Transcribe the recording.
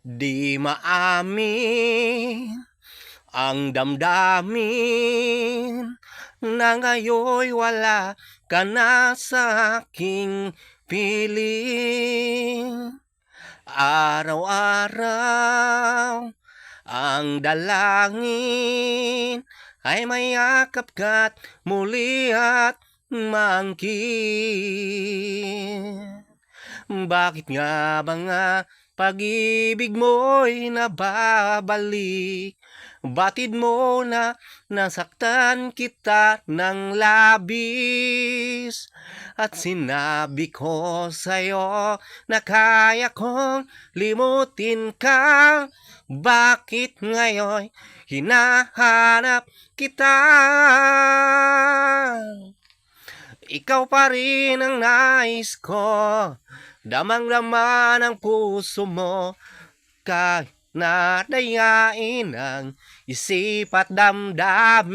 Di maamin ang damdamin na ngayon'y wala ka na sa aking piling. Araw-araw ang dalangin ay mayakap ka't muli at maangkin. Bakit nga ba nga pag-ibig mo'y nababalik? Batid mo na nasaktan kita ng labis. At sinabi ko sa'yo na kaya kong limutin ka. Bakit ngayon hinahanap kita? Ikaw pa rin ang nais ko, damang-dama ng puso mo, kahit na dayain ang isip at damdamin.